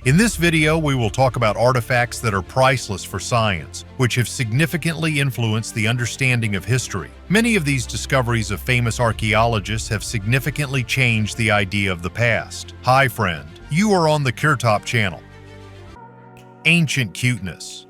In this video, we will talk about artifacts that are priceless for science, which have significantly influenced the understanding of history. Many of these discoveries of famous archaeologists have significantly changed the idea of the past. Hi friend, you are on the KirTop channel. Ancient cuteness.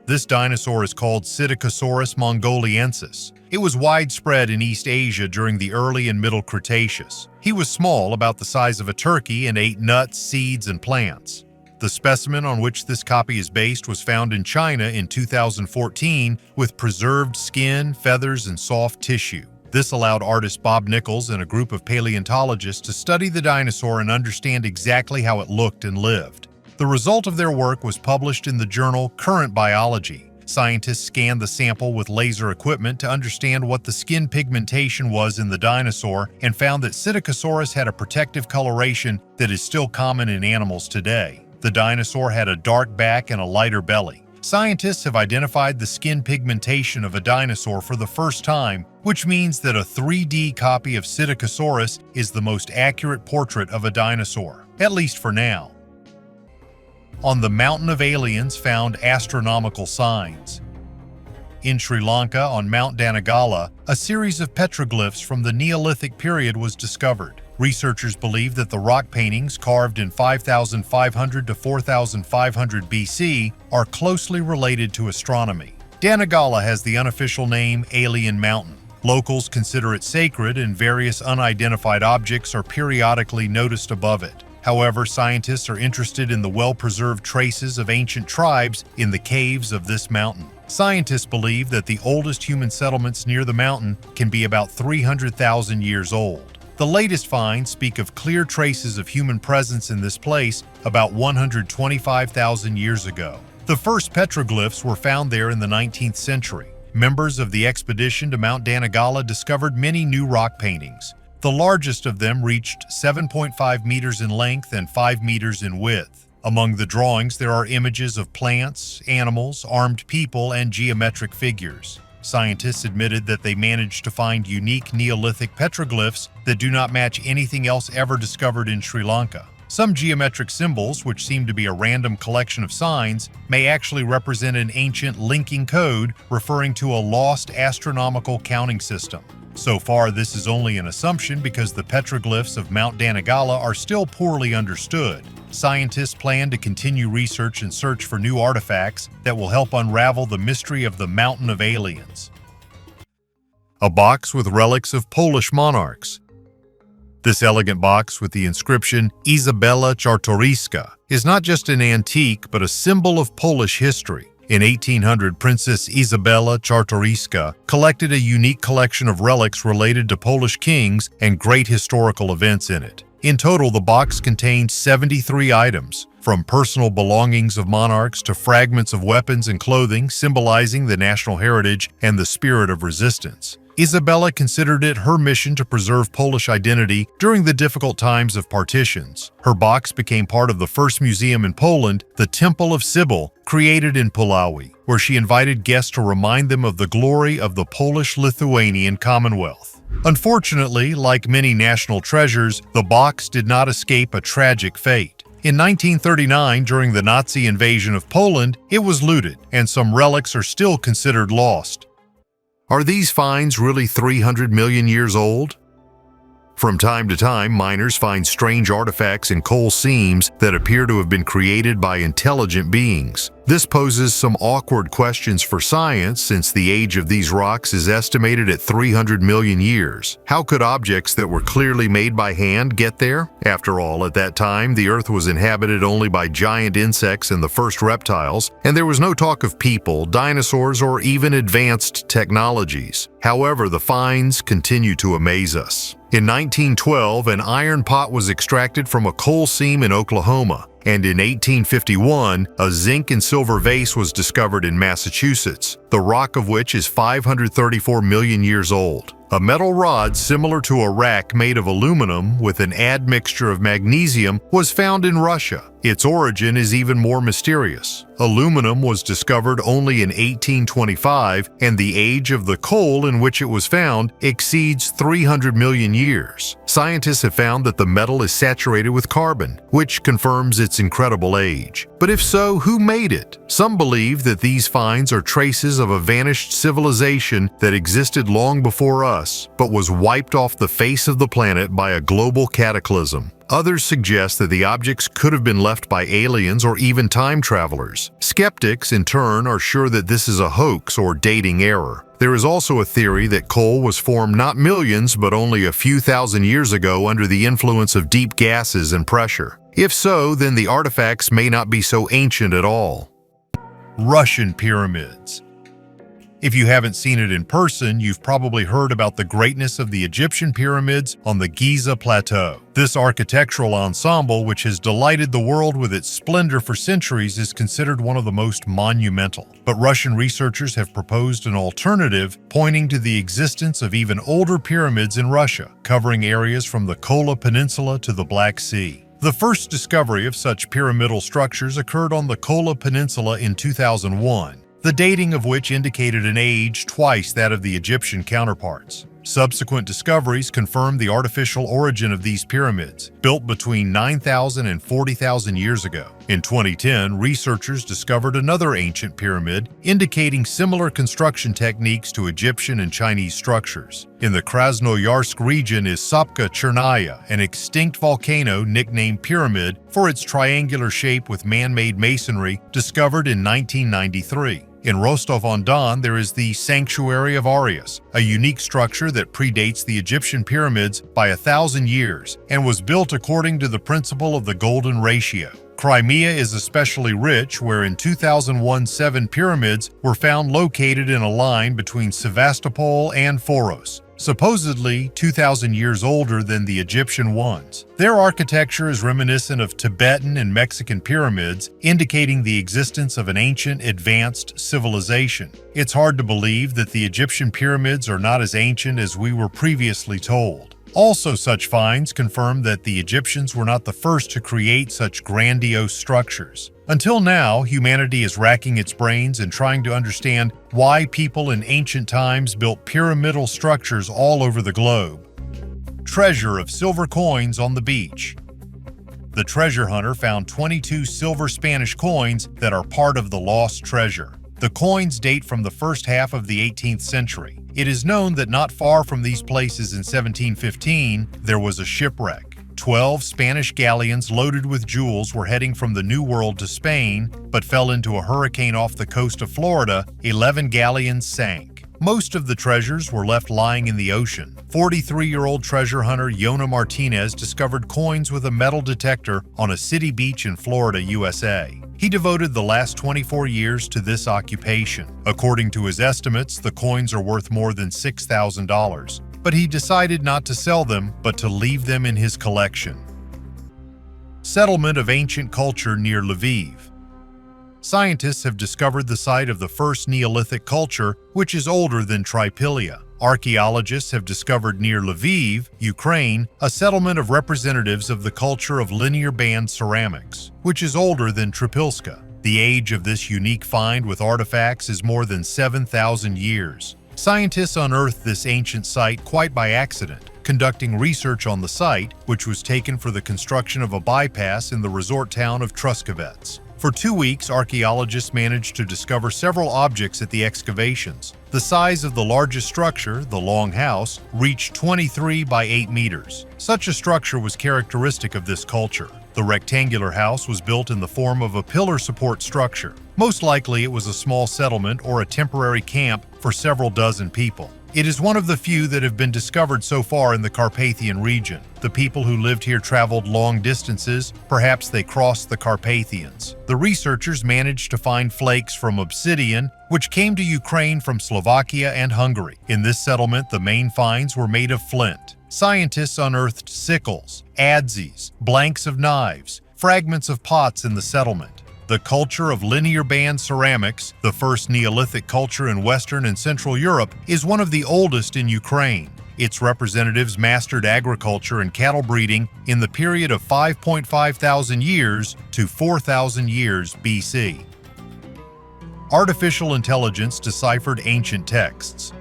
This dinosaur is called Psittacosaurus mongoliensis. It was widespread in East Asia during the early and middle Cretaceous. He was small, about the size of a turkey, and ate nuts, seeds, and plants. The specimen on which this copy is based was found in China in 2014 with preserved skin, feathers, and soft tissue. This allowed artist Bob Nichols and a group of paleontologists to study the dinosaur and understand exactly how it looked and lived. The result of their work was published in the journal Current Biology. Scientists scanned the sample with laser equipment to understand what the skin pigmentation was in the dinosaur and found that Psittacosaurus had a protective coloration that is still common in animals today. The dinosaur had a dark back and a lighter belly. Scientists have identified the skin pigmentation of a dinosaur for the first time, which means that a 3D copy of Psittacosaurus is the most accurate portrait of a dinosaur, at least for now. On the Mountain of Aliens found astronomical signs. In Sri Lanka, on Mount Danagala, a series of petroglyphs from the Neolithic period was discovered. Researchers believe that the rock paintings carved in 5,500 to 4,500 BC are closely related to astronomy. Danagala has the unofficial name Alien Mountain. Locals consider it sacred, and various unidentified objects are periodically noticed above it. However, scientists are interested in the well-preserved traces of ancient tribes in the caves of this mountain. Scientists believe that the oldest human settlements near the mountain can be about 300,000 years old. The latest finds speak of clear traces of human presence in this place about 125,000 years ago. The first petroglyphs were found there in the 19th century. Members of the expedition to Mount Danagala discovered many new rock paintings. The largest of them reached 7.5 meters in length and 5 meters in width. Among the drawings, there are images of plants, animals, armed people, and geometric figures. Scientists admitted that they managed to find unique Neolithic petroglyphs that do not match anything else ever discovered in Sri Lanka. Some geometric symbols, which seem to be a random collection of signs, may actually represent an ancient linking code referring to a lost astronomical counting system. So far, this is only an assumption because the petroglyphs of Mount Danagala are still poorly understood. Scientists plan to continue research and search for new artifacts that will help unravel the mystery of the Mountain of Aliens. A box with relics of Polish monarchs. This elegant box with the inscription Izabela Czartoryska is not just an antique but a symbol of Polish history. In 1800, Princess Izabela Czartoryska collected a unique collection of relics related to Polish kings and great historical events in it. In total, the box contained 73 items, from personal belongings of monarchs to fragments of weapons and clothing symbolizing the national heritage and the spirit of resistance. Izabela considered it her mission to preserve Polish identity during the difficult times of partitions. Her box became part of the first museum in Poland, the Temple of Sibyl, created in Puławy, where she invited guests to remind them of the glory of the Polish-Lithuanian Commonwealth. Unfortunately, like many national treasures, the box did not escape a tragic fate. In 1939, during the Nazi invasion of Poland, it was looted, and some relics are still considered lost. Are these finds really 300 million years old? From time to time, miners find strange artifacts in coal seams that appear to have been created by intelligent beings. This poses some awkward questions for science since the age of these rocks is estimated at 300 million years. How could objects that were clearly made by hand get there? After all, at that time, the Earth was inhabited only by giant insects and the first reptiles, and there was no talk of people, dinosaurs, or even advanced technologies. However, the finds continue to amaze us. In 1912, an iron pot was extracted from a coal seam in Oklahoma, and in 1851, a zinc and silver vase was discovered in Massachusetts, the rock of which is 534 million years old. A metal rod similar to a rack made of aluminum with an admixture of magnesium was found in Russia. Its origin is even more mysterious. Aluminum was discovered only in 1825, and the age of the coal in which it was found exceeds 300 million years. Scientists have found that the metal is saturated with carbon, which confirms its incredible age. But if so, who made it? Some believe that these finds are traces of a vanished civilization that existed long before us, but was wiped off the face of the planet by a global cataclysm. Others suggest that the objects could have been left by aliens or even time travelers. Skeptics, in turn, are sure that this is a hoax or dating error. There is also a theory that coal was formed not millions but only a few thousand years ago under the influence of deep gases and pressure. If so, then the artifacts may not be so ancient at all. Russian pyramids. If you haven't seen it in person, you've probably heard about the greatness of the Egyptian pyramids on the Giza Plateau. This architectural ensemble, which has delighted the world with its splendor for centuries, is considered one of the most monumental. But Russian researchers have proposed an alternative, pointing to the existence of even older pyramids in Russia, covering areas from the Kola Peninsula to the Black Sea. The first discovery of such pyramidal structures occurred on the Kola Peninsula in 2001. The dating of which indicated an age twice that of the Egyptian counterparts. Subsequent discoveries confirmed the artificial origin of these pyramids, built between 9,000 and 40,000 years ago. In 2010, researchers discovered another ancient pyramid, indicating similar construction techniques to Egyptian and Chinese structures. In the Krasnoyarsk region is Sopka Chernaya, an extinct volcano nicknamed Pyramid for its triangular shape with man-made masonry, discovered in 1993. In Rostov-on-Don, there is the Sanctuary of Arius, a unique structure that predates the Egyptian pyramids by 1,000 years and was built according to the principle of the golden ratio. Crimea is especially rich, where in 2001 7 pyramids were found located in a line between Sevastopol and Foros, supposedly 2,000 years older than the Egyptian ones. Their architecture is reminiscent of Tibetan and Mexican pyramids, indicating the existence of an ancient, advanced civilization. It's hard to believe that the Egyptian pyramids are not as ancient as we were previously told. Also, such finds confirm that the Egyptians were not the first to create such grandiose structures. Until now, humanity is racking its brains and trying to understand why people in ancient times built pyramidal structures all over the globe. Treasure of silver coins on the beach. The treasure hunter found 22 silver Spanish coins that are part of the lost treasure. The coins date from the first half of the 18th century. It is known that not far from these places in 1715, there was a shipwreck. 12 Spanish galleons loaded with jewels were heading from the New World to Spain, but fell into a hurricane off the coast of Florida. 11 galleons sank. Most of the treasures were left lying in the ocean. 43-year-old treasure hunter Yona Martinez discovered coins with a metal detector on a city beach in Florida, USA. He devoted the last 24 years to this occupation. According to his estimates, the coins are worth more than $6,000, but he decided not to sell them, but to leave them in his collection. Settlement of ancient culture near Lviv. Scientists have discovered the site of the first Neolithic culture, which is older than Tripilia. Archaeologists have discovered near Lviv, Ukraine, a settlement of representatives of the culture of linear band ceramics, which is older than Tripilska. The age of this unique find with artifacts is more than 7,000 years. Scientists unearthed this ancient site quite by accident, conducting research on the site, which was taken for the construction of a bypass in the resort town of Truskovets. For 2 weeks, archaeologists managed to discover several objects at the excavations. The size of the largest structure, the Long House, reached 23 by 8 meters. Such a structure was characteristic of this culture. The rectangular house was built in the form of a pillar support structure. Most likely it was a small settlement or a temporary camp for several dozen people. It is one of the few that have been discovered so far in the Carpathian region. The people who lived here traveled long distances, perhaps they crossed the Carpathians. The researchers managed to find flakes from obsidian, which came to Ukraine from Slovakia and Hungary. In this settlement, the main finds were made of flint. Scientists unearthed sickles, adzes, blanks of knives, fragments of pots in the settlement. The culture of linear band ceramics, the first Neolithic culture in Western and Central Europe, is one of the oldest in Ukraine. Its representatives mastered agriculture and cattle breeding in the period of 5.5 thousand years to 4,000 years BC. Artificial intelligence deciphered ancient texts.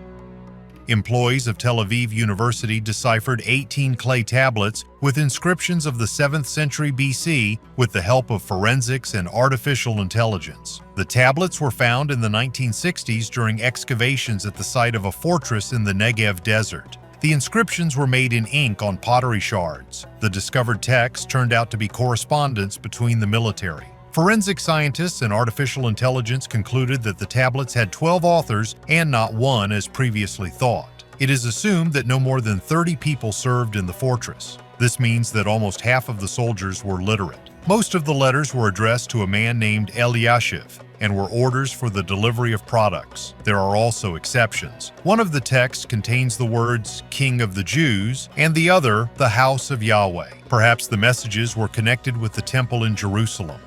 Employees of Tel Aviv University deciphered 18 clay tablets with inscriptions of the 7th century BC with the help of forensics and artificial intelligence. The tablets were found in the 1960s during excavations at the site of a fortress in the Negev desert. The inscriptions were made in ink on pottery shards. The discovered text turned out to be correspondence between the military. Forensic scientists and artificial intelligence concluded that the tablets had 12 authors and not one as previously thought. It is assumed that no more than 30 people served in the fortress. This means that almost half of the soldiers were literate. Most of the letters were addressed to a man named Eliashiv and were orders for the delivery of products. There are also exceptions. One of the texts contains the words "King of the Jews" and the other, "The House of Yahweh." Perhaps the messages were connected with the temple in Jerusalem.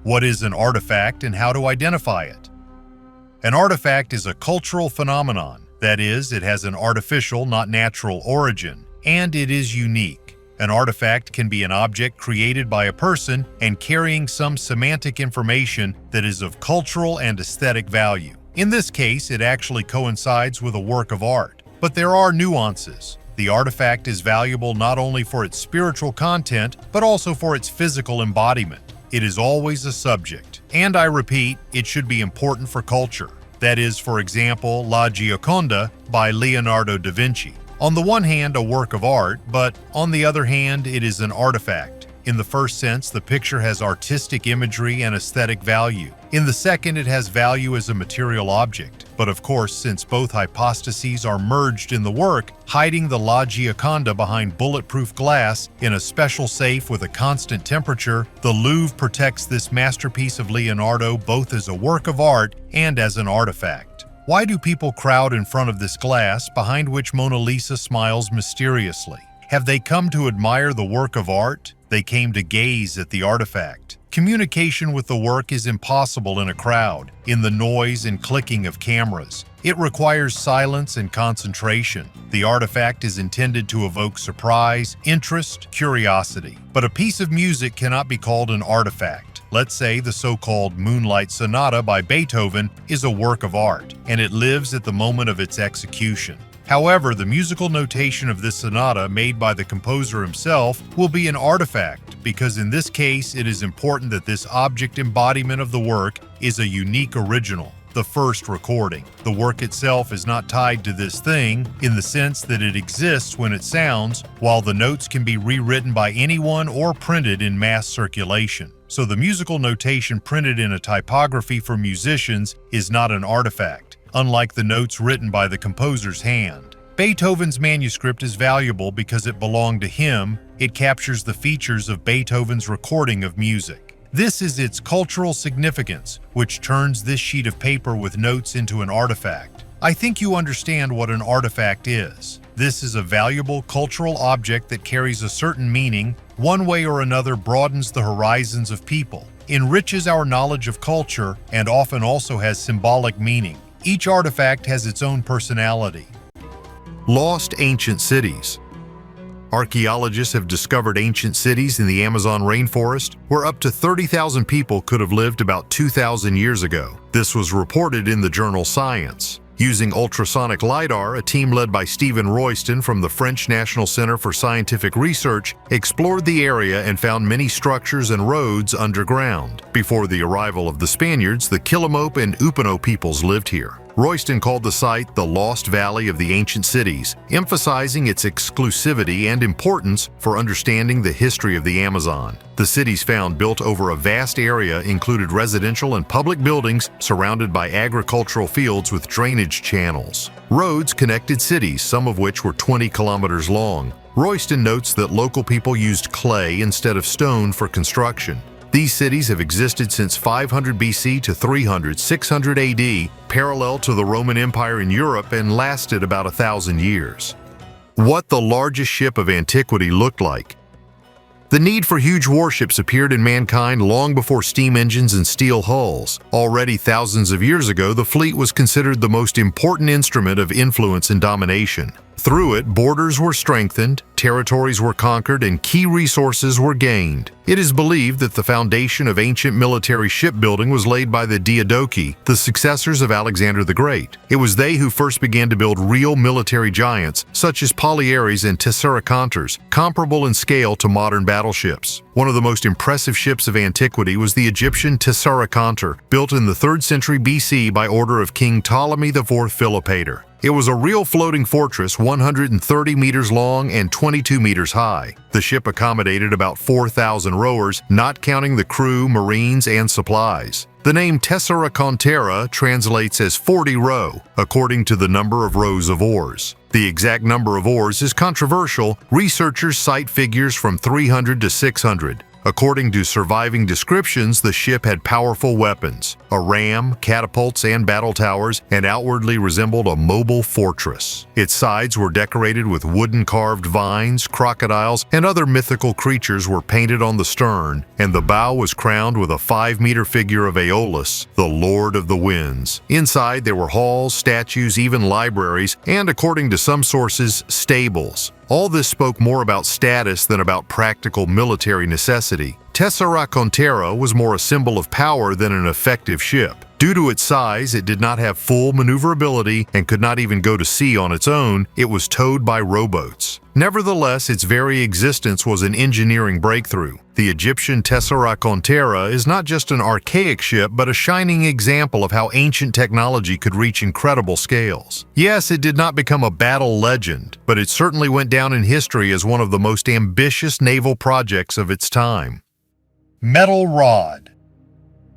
What is an artifact and how to identify it? An artifact is a cultural phenomenon. That is, it has an artificial, not natural origin, and it is unique. An artifact can be an object created by a person and carrying some semantic information that is of cultural and aesthetic value. In this case, it actually coincides with a work of art. But there are nuances. The artifact is valuable not only for its spiritual content, but also for its physical embodiment. It is always a subject, and I repeat, it should be important for culture. That is, for example, La Gioconda by Leonardo da Vinci. On the one hand, a work of art, but on the other hand, it is an artifact. In the first sense, the picture has artistic imagery and aesthetic value. In the second, it has value as a material object. But of course, since both hypostases are merged in the work, hiding the La Gioconda behind bulletproof glass in a special safe with a constant temperature, the Louvre protects this masterpiece of Leonardo both as a work of art and as an artifact. Why do people crowd in front of this glass behind which Mona Lisa smiles mysteriously? Have they come to admire the work of art? They came to gaze at the artifact. Communication with the work is impossible in a crowd, in the noise and clicking of cameras. It requires silence and concentration. The artifact is intended to evoke surprise, interest, curiosity. But a piece of music cannot be called an artifact. Let's say the so-called Moonlight Sonata by Beethoven is a work of art, and it lives at the moment of its execution. However, the musical notation of this sonata made by the composer himself will be an artifact because in this case it is important that this object embodiment of the work is a unique original, the first recording. The work itself is not tied to this thing in the sense that it exists when it sounds, while the notes can be rewritten by anyone or printed in mass circulation. So the musical notation printed in a typography for musicians is not an artifact, unlike the notes written by the composer's hand. Beethoven's manuscript is valuable because it belonged to him. It captures the features of Beethoven's recording of music. This is its cultural significance, which turns this sheet of paper with notes into an artifact. I think you understand what an artifact is. This is a valuable cultural object that carries a certain meaning, one way or another broadens the horizons of people, enriches our knowledge of culture, and often also has symbolic meaning. Each artifact has its own personality. Lost ancient cities. Archaeologists have discovered ancient cities in the Amazon rainforest where up to 30,000 people could have lived about 2,000 years ago. This was reported in the journal Science. Using ultrasonic LiDAR, a team led by Stephen Royston from the French National Center for Scientific Research explored the area and found many structures and roads underground. Before the arrival of the Spaniards, the Quillamope and Upano peoples lived here. Royston called the site the Lost Valley of the Ancient Cities, emphasizing its exclusivity and importance for understanding the history of the Amazon. The cities found built over a vast area included residential and public buildings surrounded by agricultural fields with drainage channels. Roads connected cities, some of which were 20 kilometers long. Royston notes that local people used clay instead of stone for construction. These cities have existed since 500 BC to 600 AD, parallel to the Roman Empire in Europe, and lasted about 1,000 years. What the largest ship of antiquity looked like. The need for huge warships appeared in mankind long before steam engines and steel hulls. Already thousands of years ago, the fleet was considered the most important instrument of influence and domination. Through it, borders were strengthened, territories were conquered, and key resources were gained. It is believed that the foundation of ancient military shipbuilding was laid by the Diadochi, the successors of Alexander the Great. It was they who first began to build real military giants, such as Polyares and Tessaracanters, comparable in scale to modern battleships. One of the most impressive ships of antiquity was the Egyptian Tessaracanter, built in the 3rd century BC by order of King Ptolemy IV Philopator. It was a real floating fortress 130 meters long and 22 meters high. The ship accommodated about 4,000 rowers, not counting the crew, marines, and supplies. The name Tessaracantera translates as 40 row, according to the number of rows of oars. The exact number of oars is controversial. Researchers cite figures from 300 to 600. According to surviving descriptions, the ship had powerful weapons, a ram, catapults, and battle towers, and outwardly resembled a mobile fortress. Its sides were decorated with wooden carved vines, crocodiles, and other mythical creatures were painted on the stern, and the bow was crowned with a 5-meter figure of Aeolus, the Lord of the Winds. Inside there were halls, statues, even libraries, and according to some sources, stables. All this spoke more about status than about practical military necessity. Tessaracantera was more a symbol of power than an effective ship. Due to its size, it did not have full maneuverability and could not even go to sea on its own. It was towed by rowboats. Nevertheless, its very existence was an engineering breakthrough. The Egyptian Tessaracantera is not just an archaic ship, but a shining example of how ancient technology could reach incredible scales. Yes, it did not become a battle legend, but it certainly went down in history as one of the most ambitious naval projects of its time. Metal rod.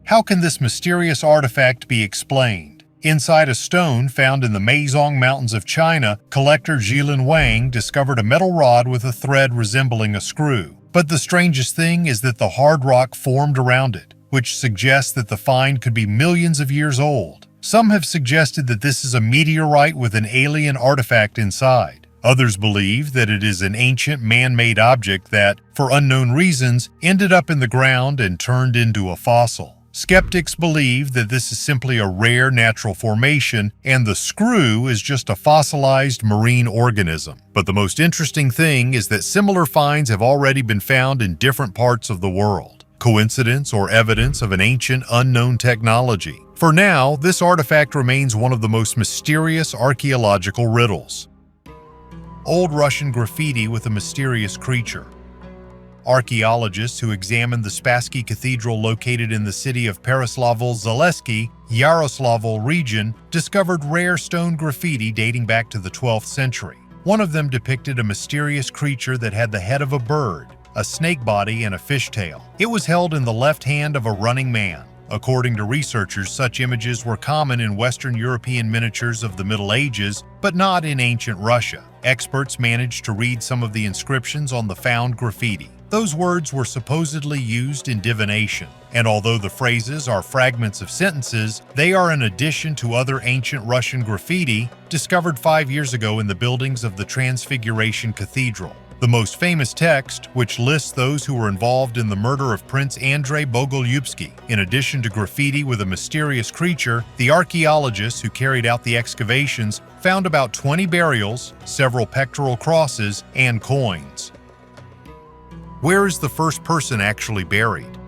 How can this mysterious artifact be explained? Inside a stone found in the Meizong Mountains of China, collector Jilin Wang discovered a metal rod with a thread resembling a screw. But the strangest thing is that the hard rock formed around it, which suggests that the find could be millions of years old. Some have suggested that this is a meteorite with an alien artifact inside. Others believe that it is an ancient man-made object that, for unknown reasons, ended up in the ground and turned into a fossil. Skeptics believe that this is simply a rare natural formation and the screw is just a fossilized marine organism. But the most interesting thing is that similar finds have already been found in different parts of the world. Coincidence or evidence of an ancient unknown technology? For now, this artifact remains one of the most mysterious archaeological riddles. Old Russian graffiti with a mysterious creature. Archaeologists who examined the Spassky Cathedral located in the city of Peroslavl-Zaleski, Yaroslavl region, discovered rare stone graffiti dating back to the 12th century. One of them depicted a mysterious creature that had the head of a bird, a snake body, and a fishtail. It was held in the left hand of a running man. According to researchers, such images were common in Western European miniatures of the Middle Ages, but not in ancient Russia. Experts managed to read some of the inscriptions on the found graffiti. Those words were supposedly used in divination, and although the phrases are fragments of sentences, they are an addition to other ancient Russian graffiti discovered 5 years ago in the buildings of the Transfiguration Cathedral. The most famous text, which lists those who were involved in the murder of Prince Andrei Bogolyubsky. In addition to graffiti with a mysterious creature, the archaeologists who carried out the excavations found about 20 burials, several pectoral crosses, and coins. Where is the first person actually buried?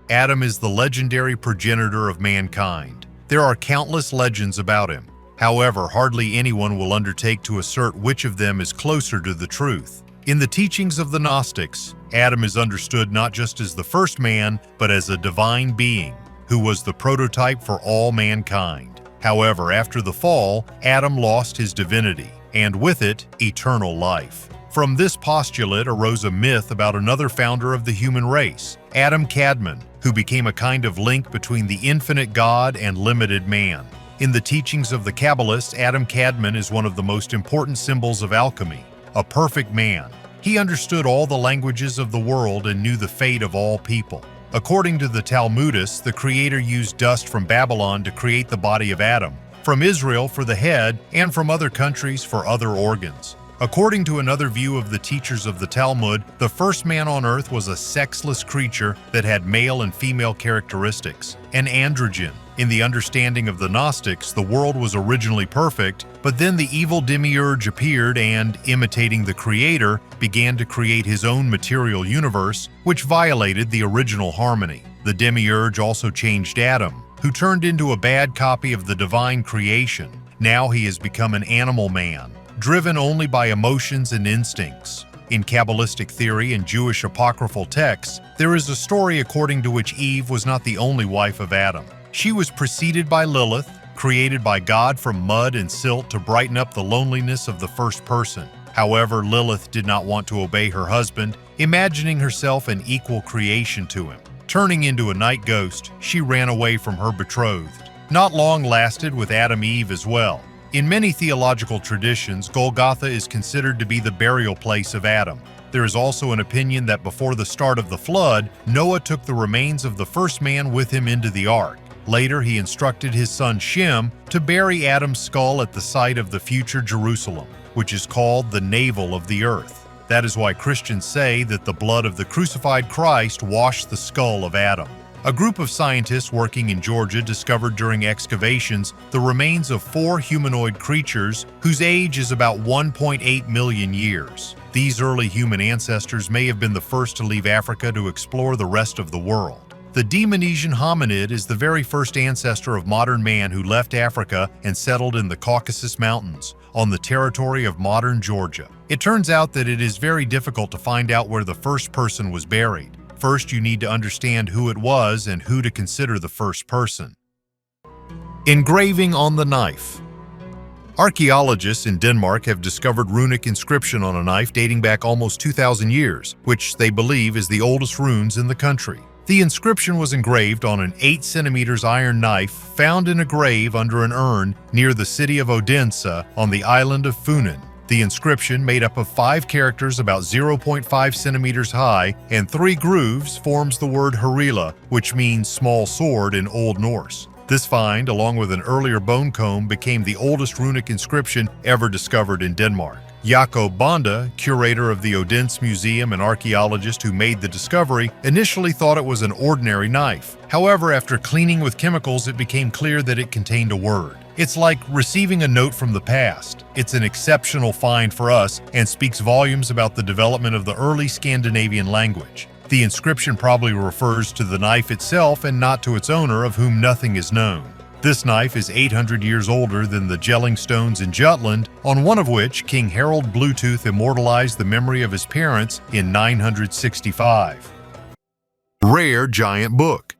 Adam is the legendary progenitor of mankind. There are countless legends about him. However, hardly anyone will undertake to assert which of them is closer to the truth. In the teachings of the Gnostics, Adam is understood not just as the first man, but as a divine being, who was the prototype for all mankind. However, after the fall, Adam lost his divinity, and with it, eternal life. From this postulate arose a myth about another founder of the human race, Adam Kadmon, who became a kind of link between the infinite God and limited man. In the teachings of the Kabbalists, Adam Kadmon is one of the most important symbols of alchemy, a perfect man. He understood all the languages of the world and knew the fate of all people. According to the Talmudists, the Creator used dust from Babylon to create the body of Adam, from Israel for the head, and from other countries for other organs. According to another view of the teachers of the Talmud, the first man on earth was a sexless creature that had male and female characteristics, an androgen. In the understanding of the Gnostics, the world was originally perfect, but then the evil demiurge appeared and, imitating the creator, began to create his own material universe, which violated the original harmony. The demiurge also changed Adam, who turned into a bad copy of the divine creation. Now he has become an animal man, driven only by emotions and instincts. In Kabbalistic theory and Jewish apocryphal texts, there is a story according to which Eve was not the only wife of Adam. She was preceded by Lilith, created by God from mud and silt to brighten up the loneliness of the first person. However, Lilith did not want to obey her husband, imagining herself an equal creation to him. Turning into a night ghost, she ran away from her betrothed. Not long lasted with Adam and Eve as well. In many theological traditions, Golgotha is considered to be the burial place of Adam. There is also an opinion that before the start of the flood, Noah took the remains of the first man with him into the ark. Later, he instructed his son Shem to bury Adam's skull at the site of the future Jerusalem, which is called the navel of the earth. That is why Christians say that the blood of the crucified Christ washed the skull of Adam. A group of scientists working in Georgia discovered during excavations the remains of 4 humanoid creatures whose age is about 1.8 million years. These early human ancestors may have been the first to leave Africa to explore the rest of the world. The Demonesian hominid is the very first ancestor of modern man who left Africa and settled in the Caucasus Mountains, on the territory of modern Georgia. It turns out that it is very difficult to find out where the first person was buried. First, you need to understand who it was and who to consider the first person. Engraving on the knife. Archaeologists in Denmark have discovered runic inscription on a knife dating back almost 2,000 years, which they believe is the oldest runes in the country. The inscription was engraved on an 8 centimeters iron knife found in a grave under an urn near the city of Odense on the island of Funen. The inscription, made up of 5 characters about 0.5 centimeters high and 3 grooves, forms the word Herila, which means small sword in Old Norse. This find, along with an earlier bone comb, became the oldest runic inscription ever discovered in Denmark. Jakob Bonda, curator of the Odense Museum and archaeologist who made the discovery, initially thought it was an ordinary knife. However, after cleaning with chemicals, it became clear that it contained a word. It's like receiving a note from the past. It's an exceptional find for us and speaks volumes about the development of the early Scandinavian language. The inscription probably refers to the knife itself and not to its owner, of whom nothing is known. This knife is 800 years older than the Jelling stones in Jutland, on one of which King Harold Bluetooth immortalized the memory of his parents in 965. Rare giant book.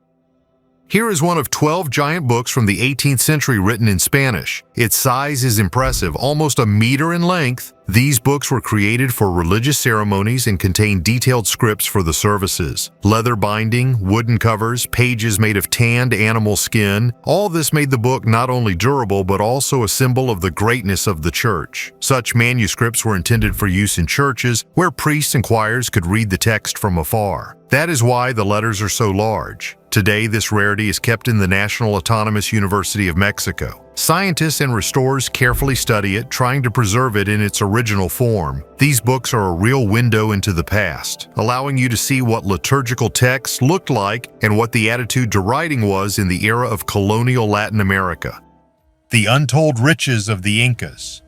Here is one of 12 giant books from the 18th century written in Spanish. Its size is impressive, almost a meter in length. These books were created for religious ceremonies and contain detailed scripts for the services. Leather binding, wooden covers, pages made of tanned animal skin. All this made the book not only durable but also a symbol of the greatness of the church. Such manuscripts were intended for use in churches where priests and choirs could read the text from afar. That is why the letters are so large. Today, this rarity is kept in the National Autonomous University of Mexico. Scientists and restorers carefully study it, trying to preserve it in its original form. These books are a real window into the past, allowing you to see what liturgical texts looked like and what the attitude to writing was in the era of colonial Latin America. The untold riches of the Incas.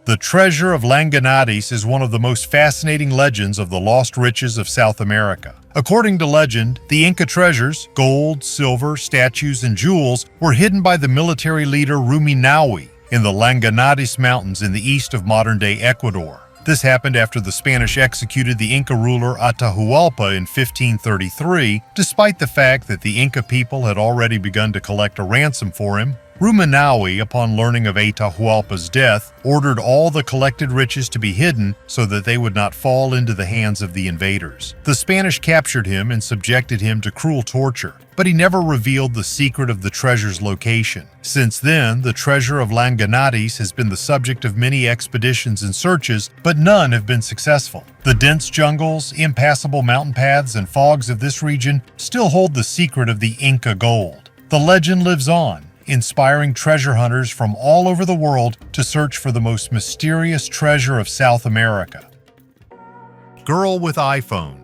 The treasure of Langanadis is one of the most fascinating legends of the lost riches of South America. According to legend, the Inca treasures, gold, silver, statues, and jewels, were hidden by the military leader Ruminawi in the Langanadis Mountains in the east of modern-day Ecuador. This happened after the Spanish executed the Inca ruler Atahualpa in 1533, despite the fact that the Inca people had already begun to collect a ransom for him. Ruminawi, upon learning of Atahualpa's death, ordered all the collected riches to be hidden so that they would not fall into the hands of the invaders. The Spanish captured him and subjected him to cruel torture, but he never revealed the secret of the treasure's location. Since then, the treasure of Langanadis has been the subject of many expeditions and searches, but none have been successful. The dense jungles, impassable mountain paths, and fogs of this region still hold the secret of the Inca gold. The legend lives on, inspiring treasure hunters from all over the world to search for the most mysterious treasure of South America. Girl with iPhone.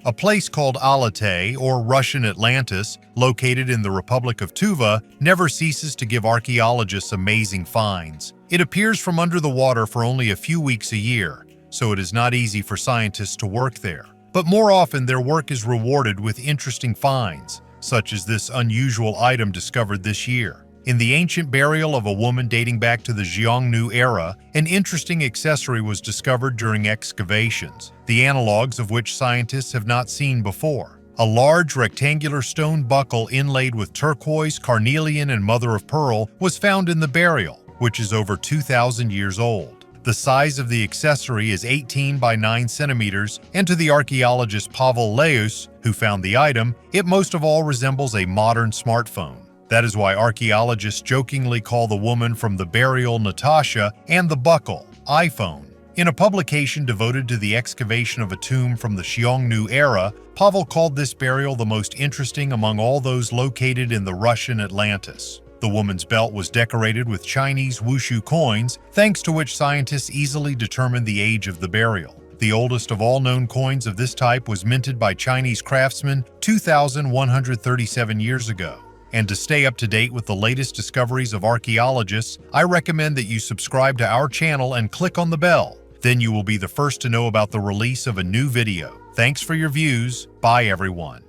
A place called Alate, or Russian Atlantis, located in the Republic of Tuva, never ceases to give archaeologists amazing finds. It appears from under the water for only a few weeks a year, so it is not easy for scientists to work there. But more often, their work is rewarded with interesting finds, such as this unusual item discovered this year. In the ancient burial of a woman dating back to the Xiongnu era, an interesting accessory was discovered during excavations, the analogs of which scientists have not seen before. A large rectangular stone buckle inlaid with turquoise, carnelian, and mother-of-pearl was found in the burial, which is over 2,000 years old. The size of the accessory is 18 by 9 centimeters, and to the archaeologist Pavel Leus, who found the item, it most of all resembles a modern smartphone. That is why archaeologists jokingly call the woman from the burial Natasha and the buckle iPhone. In a publication devoted to the excavation of a tomb from the Xiongnu era, Pavel called this burial the most interesting among all those located in the Russian Atlantis. The woman's belt was decorated with Chinese wushu coins, thanks to which scientists easily determined the age of the burial. The oldest of all known coins of this type was minted by Chinese craftsmen 2,137 years ago. And to stay up to date with the latest discoveries of archaeologists, I recommend that you subscribe to our channel and click on the bell. Then you will be the first to know about the release of a new video. Thanks for your views. Bye, everyone.